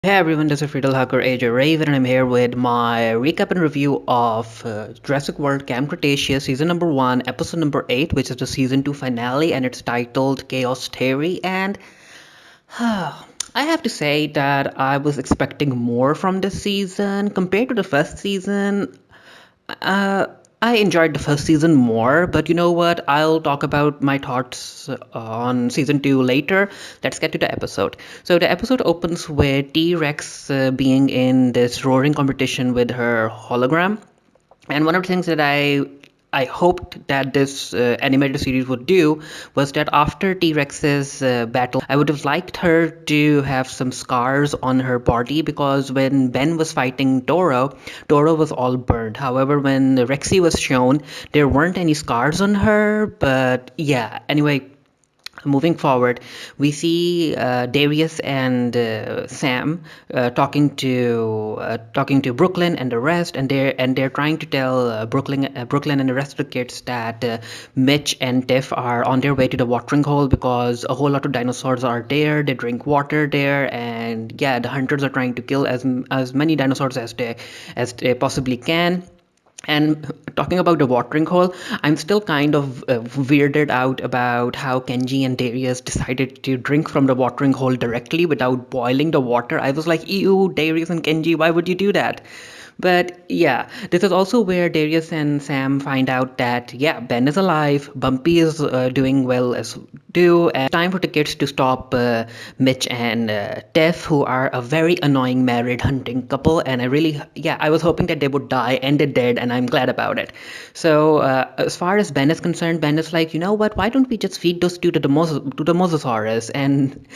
Hey everyone, this is Friedel Hacker AJ Raven, and I'm here with my recap and review of Jurassic World Camp Cretaceous, season number 1, episode number 8, which is the season 2 finale, and it's titled Chaos Theory. And I have to say that I was expecting more from this season compared to the first season. Uh, I enjoyed the first season more, but you know what? I'll talk about my thoughts on season 2 later. Let's get to the episode. So, the episode opens with T Rex being in this roaring competition with her hologram. And one of the things that I hoped that this animated series would do was that after T-Rex's battle, I would have liked her to have some scars on her body because when Ben was fighting Toro, Toro was all burned. However, when Rexy was shown, there weren't any scars on her. But yeah, anyway, moving forward, we see Darius and Sam talking to Brooklyn and the rest, and they're trying to tell Brooklyn and the rest of the kids that Mitch and Tiff are on their way to the watering hole because a whole lot of dinosaurs are there. They drink water there, and yeah, the hunters are trying to kill as many dinosaurs as they possibly can. And talking about the watering hole, I'm still kind of weirded out about how Kenji and Darius decided to drink from the watering hole directly without boiling the water. I was like, ew, Darius and Kenji, why would you do that? But yeah, this is also where Darius and Sam find out that, yeah, Ben is alive, Bumpy is doing well as do, and time for the kids to stop Mitch and Tef, who are a very annoying married hunting couple. And I was hoping that they would die, and they did, and I'm glad about it. So, as far as Ben is concerned, Ben is like, you know what, why don't we just feed those two to the Mosasaurus? And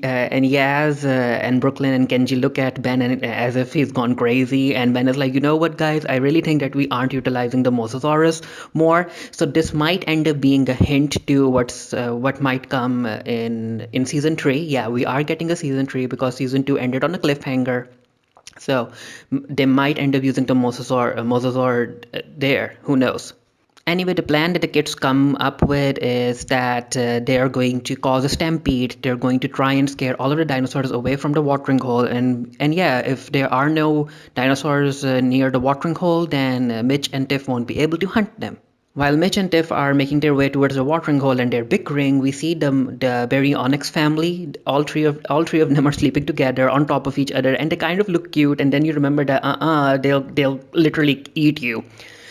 and Yaz and Brooklyn and Kenji look at Ben as if he's gone crazy. And Ben is like, you know what, guys? I really think that we aren't utilizing the Mosasaurus more. So this might end up being a hint to what might come in season 3. Yeah, we are getting a season 3 because season 2 ended on a cliffhanger. So they might end up using the Mosasaur there. Who knows? Anyway, the plan that the kids come up with is that they are going to cause a stampede. They're going to try and scare all of the dinosaurs away from the watering hole. And yeah, if there are no dinosaurs near the watering hole, then Mitch and Tiff won't be able to hunt them. While Mitch and Tiff are making their way towards the watering hole and they're bickering, we see the Baryonyx family. All three of them are sleeping together on top of each other, and they kind of look cute. And then you remember that they'll literally eat you.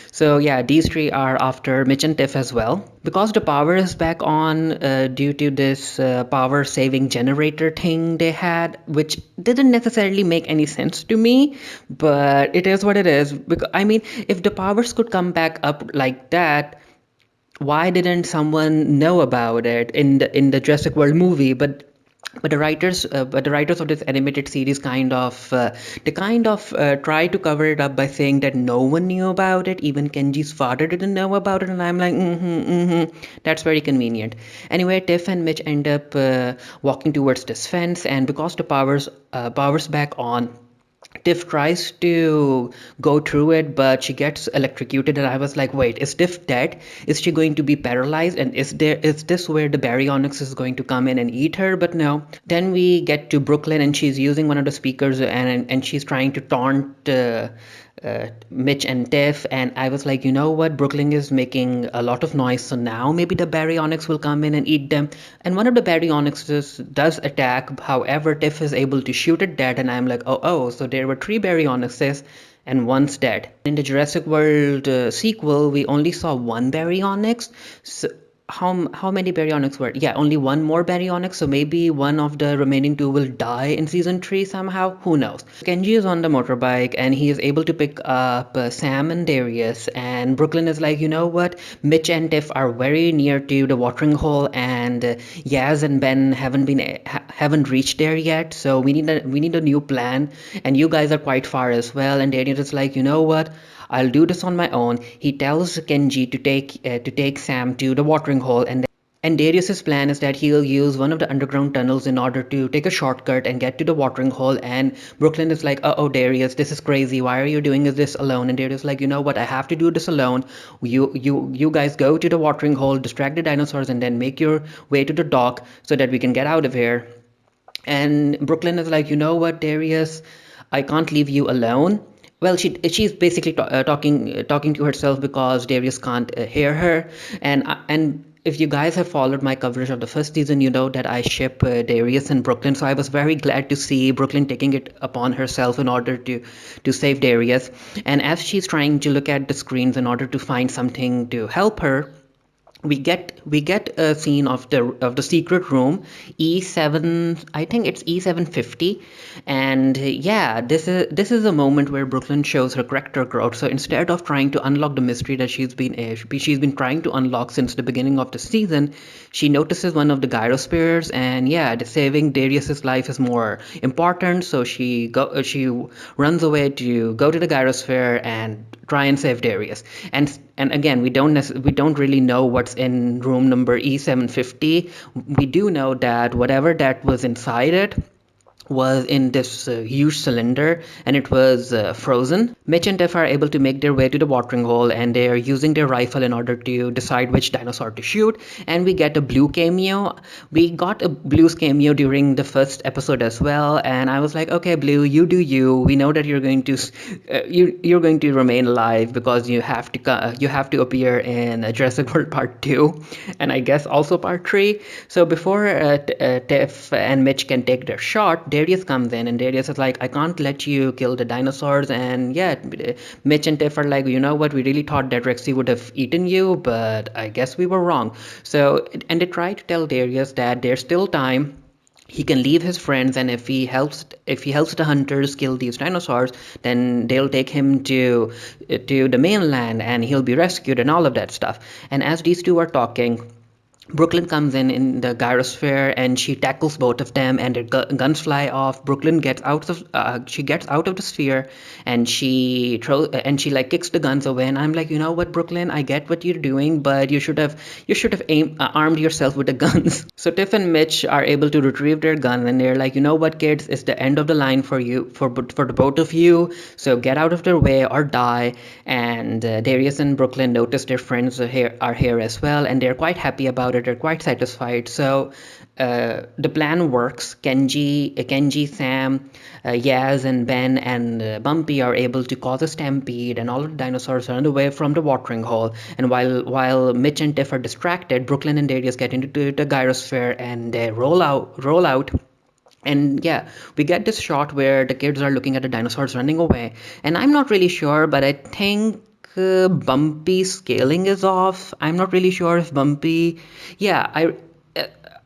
So yeah, these three are after Mitch and Tiff as well. Because the power is back on due to this power saving generator thing they had, which didn't necessarily make any sense to me, but it is what it is. Because I mean, if the powers could come back up like that, why didn't someone know about it in the Jurassic World movie? But the writers of this animated series kind of try to cover it up by saying that no one knew about it. Even Kenji's father didn't know about it, and I'm like, that's very convenient. Anyway, Tiff and Mitch end up walking towards this fence, and because the powers back on, Tiff tries to go through it, but she gets electrocuted, and I was like, "Wait, is Tiff dead? Is she going to be paralyzed? And is this where the Baryonyx is going to come in and eat her?" But no. Then we get to Brooklyn, and she's using one of the speakers, and she's trying to taunt Mitch and Tiff, and I was like, you know what? Brooklyn is making a lot of noise, so now maybe the Baryonyx will come in and eat them. And one of the Baryonyxes does attack. However, Tiff is able to shoot it dead, and I'm like, oh, so there were three Baryonyxes and one's dead. In the Jurassic World sequel, we only saw one Baryonyx. So how many baryonyx were? Yeah, only one more baryonyx, so maybe one of the remaining two will die in season 3 somehow. Who knows? Kenji is on the motorbike and he is able to pick up Sam and Darius, and Brooklyn is like, you know what? Mitch and Tiff are very near to the watering hole, and Yaz and Ben haven't reached there yet, so we need a new plan, and you guys are quite far as well. And Darius is like, you know what? I'll do this on my own. He tells Kenji to take Sam to the watering hole, and Darius's plan is that he'll use one of the underground tunnels in order to take a shortcut and get to the watering hole. And Brooklyn is like, "Oh, Darius, this is crazy. Why are you doing this alone?" And Darius is like, "You know what? I have to do this alone. You guys go to the watering hole, distract the dinosaurs, and then make your way to the dock so that we can get out of here." And Brooklyn is like, you know what, Darius, I can't leave you alone. Well, she's basically talking to herself because Darius can't hear her. And if you guys have followed my coverage of the first season, you know that I ship Darius and Brooklyn. So I was very glad to see Brooklyn taking it upon herself in order to save Darius. And as she's trying to look at the screens in order to find something to help her, we get a scene of the secret room, E7. I think it's E750. And yeah, this is a moment where Brooklyn shows her character growth. So instead of trying to unlock the mystery that she's been trying to unlock since the beginning of the season, she notices one of the gyrospheres, and yeah, the saving Darius's life is more important. So she runs away to go to the gyrosphere and try and save Darius. And again, we don't really know what's in room number E750. We do know that whatever that was inside it was in this huge cylinder, and it was frozen. Mitch and Tiff are able to make their way to the watering hole, and they are using their rifle in order to decide which dinosaur to shoot. And we get a blue cameo. We got a blues cameo during the first episode as well, and I was like, okay, Blue, you do you. We know that you're going to remain alive because you have to appear in Jurassic World Part 2, and I guess also Part 3. So before Tiff and Mitch can take their shot, Darius comes in, and Darius is like, I can't let you kill the dinosaurs. And yeah, Mitch and Tiff are like, you know what, we really thought that Rexy would have eaten you, but I guess we were wrong. So, and they try to tell Darius that there's still time. He can leave his friends, and if he helps the hunters kill these dinosaurs, then they'll take him to the mainland, and he'll be rescued and all of that stuff. And as these two are talking, Brooklyn comes in the gyrosphere, and she tackles both of them, and their guns fly off. Brooklyn gets out of the sphere, and she like kicks the guns away. And I'm like, you know what, Brooklyn, I get what you're doing, but you should have armed yourself with the guns. So Tiff and Mitch are able to retrieve their gun, and they're like, you know what, kids, it's the end of the line for you, for the both of you. So get out of their way or die. And Darius and Brooklyn notice their friends are here as well, and they're quite happy about it. They're quite satisfied. So the plan works. Kenji, Sam, Yaz, and Ben and Bumpy are able to cause a stampede, and all of the dinosaurs run away from the watering hole. And while Mitch and Tiff are distracted, Brooklyn and Darius get into the gyrosphere, and they roll out. And yeah, we get this shot where the kids are looking at the dinosaurs running away. And I'm not really sure, but I think Bumpy's scaling is off. I'm not really sure if Bumpy. Yeah, uh,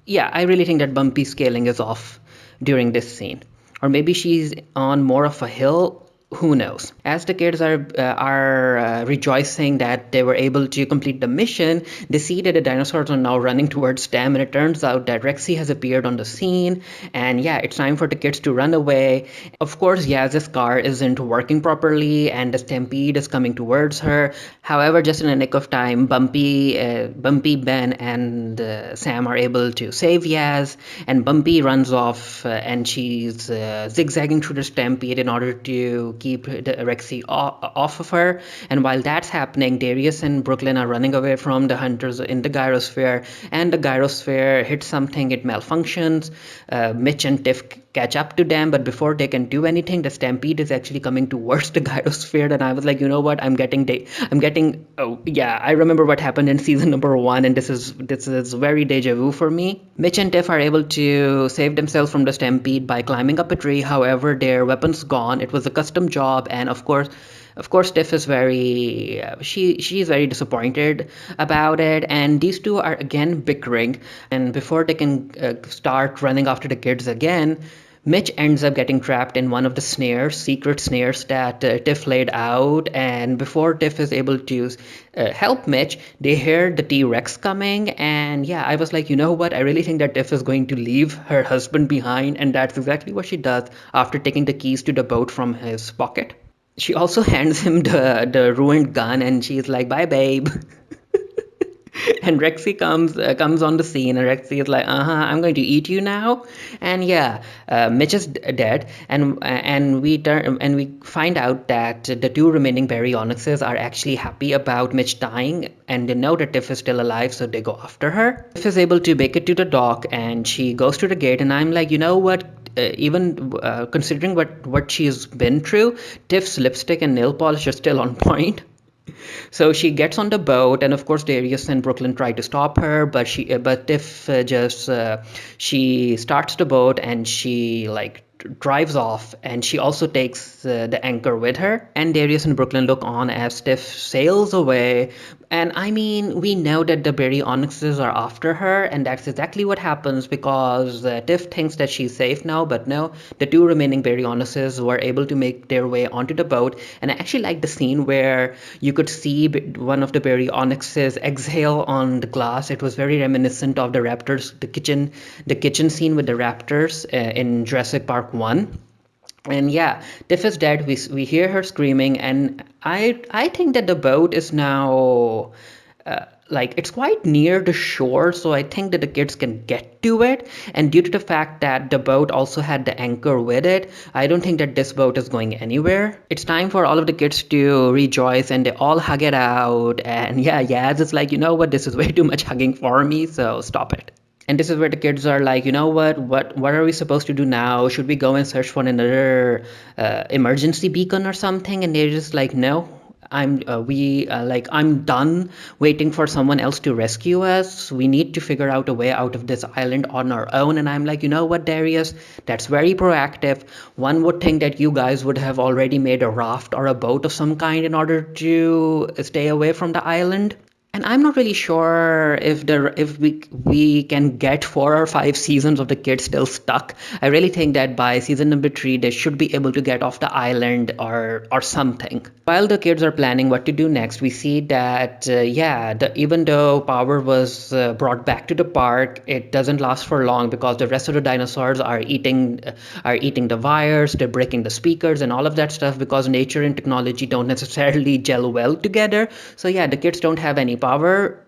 I really think that Bumpy's scaling is off during this scene. Or maybe she's on more of a hill. Who knows? As the kids are rejoicing that they were able to complete the mission, they see that the dinosaurs are now running towards them, and it turns out that Rexy has appeared on the scene. And yeah, it's time for the kids to run away. Of course, Yaz's car isn't working properly, and the stampede is coming towards her. However, just in a nick of time, Bumpy, Ben, and Sam are able to save Yaz, and Bumpy runs off, and she's zigzagging through the stampede in order to keep the Rexy off of her. And while that's happening, Darius and Brooklyn are running away from the hunters in the gyrosphere, and the gyrosphere hits something, it malfunctions. Mitch and Tiff catch up to them, but before they can do anything, the stampede is actually coming towards the gyrosphere. And I was like, you know what, oh yeah, I remember what happened in season number 1, and this is very deja vu for me. Mitch and Tiff are able to save themselves from the stampede by climbing up a tree. However, their weapons gone. It was a custom job, and of course, Tiff is she's very disappointed about it, and these two are again bickering. And before they can start running after the kids again, Mitch ends up getting trapped in one of the secret snares that Tiff laid out. And before Tiff is able to help Mitch, they hear the T-Rex coming. And yeah, I was like, you know what? I really think that Tiff is going to leave her husband behind. And that's exactly what she does after taking the keys to the boat from his pocket. She also hands him the ruined gun, and she's like, bye, babe. And Rexy comes on the scene, and Rexy is like, I'm going to eat you now. And yeah, Mitch is dead, and we find out that the two remaining baryonyxes are actually happy about Mitch dying, and they know that Tiff is still alive, so they go after her. Tiff is able to make it to the dock, and she goes to the gate, and I'm like, you know what? Even considering what she's been through, Tiff's lipstick and nail polish are still on point. So she gets on the boat, and of course, Darius and Brooklyn try to stop her, but Tiff just she starts the boat and she like drives off, and she also takes the anchor with her. And Darius and Brooklyn look on as Tiff sails away. And I mean, we know that the Berry Onyxes are after her, and that's exactly what happens because Tiff thinks that she's safe now, but no, the two remaining Berry Onyxes were able to make their way onto the boat. And I actually like the scene where you could see one of the Berry Onyxes exhale on the glass. It was very reminiscent of the raptors, the kitchen scene with the raptors in Jurassic Park 1. And yeah, Tiff is dead. We hear her screaming, and I think that the boat is now like it's quite near the shore, so I think that the kids can get to it. And due to the fact that the boat also had the anchor with it, I don't think that this boat is going anywhere. It's time for all of the kids to rejoice, and they all hug it out. And yeah, Yaz is like, you know what, this is way too much hugging for me, so stop it. And this is where the kids are like, you know what are we supposed to do now? Should we go and search for another emergency beacon or something? And they're just like, no, I'm done waiting for someone else to rescue us. We need to figure out a way out of this island on our own. And I'm like, you know what, Darius, that's very proactive. One would think that you guys would have already made a raft or a boat of some kind in order to stay away from the island. And I'm not really sure if we can get 4 or 5 seasons of the kids still stuck. I really think that by season number 3 they should be able to get off the island or something. While the kids are planning what to do next, we see that even though power was brought back to the park, it doesn't last for long because the rest of the dinosaurs are eating the wires, they're breaking the speakers and all of that stuff because nature and technology don't necessarily gel well together. So yeah, the kids don't have any power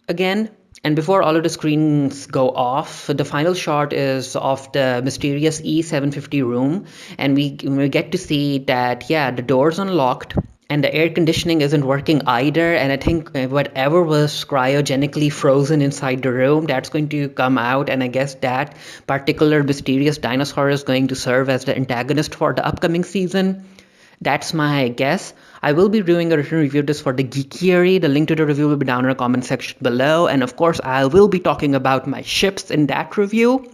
again. And before all of the screens go off, the final shot is of the mysterious E750 room, and we get to see that yeah, the door's unlocked, and the air conditioning isn't working either. And I think whatever was cryogenically frozen inside the room, that's going to come out. And I guess that particular mysterious dinosaur is going to serve as the antagonist for the upcoming season. That's my guess. I will be doing a written review of this for the Geekiary. The link to the review will be down in the comment section below. And of course, I will be talking about my ships in that review.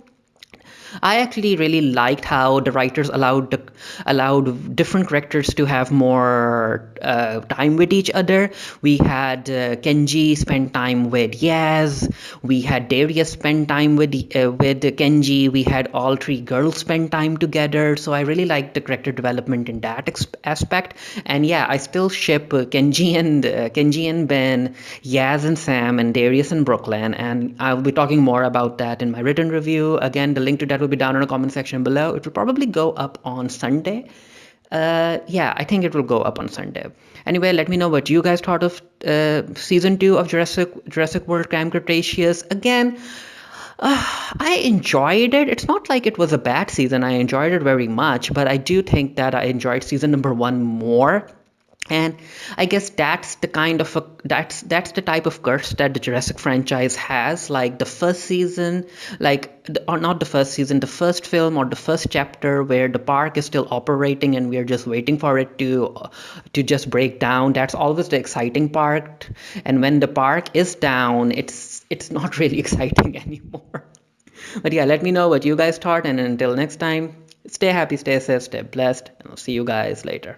I actually really liked how the writers allowed different characters to have more time with each other. We had Kenji spend time with Yaz. We had Darius spend time with Kenji. We had all three girls spend time together. So I really liked the character development in that aspect. And yeah, I still ship Kenji and Ben, Yaz and Sam, and Darius and Brooklyn. And I'll be talking more about that in my written review. Again, the link to that will be down in the comment section below. It will probably go up on Sunday. Yeah, I think it will go up on Sunday. Anyway, let me know what you guys thought of season 2 of Jurassic World Camp Cretaceous. Again, I enjoyed it. It's not like it was a bad season. I enjoyed it very much, but I do think that I enjoyed season number 1 more. And I guess that's the type of curse that the Jurassic franchise has. Like the first season, or not the first season, the first film or the first chapter where the park is still operating and we are just waiting for it to just break down. That's always the exciting part. And when the park is down, it's not really exciting anymore. But yeah, let me know what you guys thought. And until next time, stay happy, stay safe, stay blessed, and I'll see you guys later.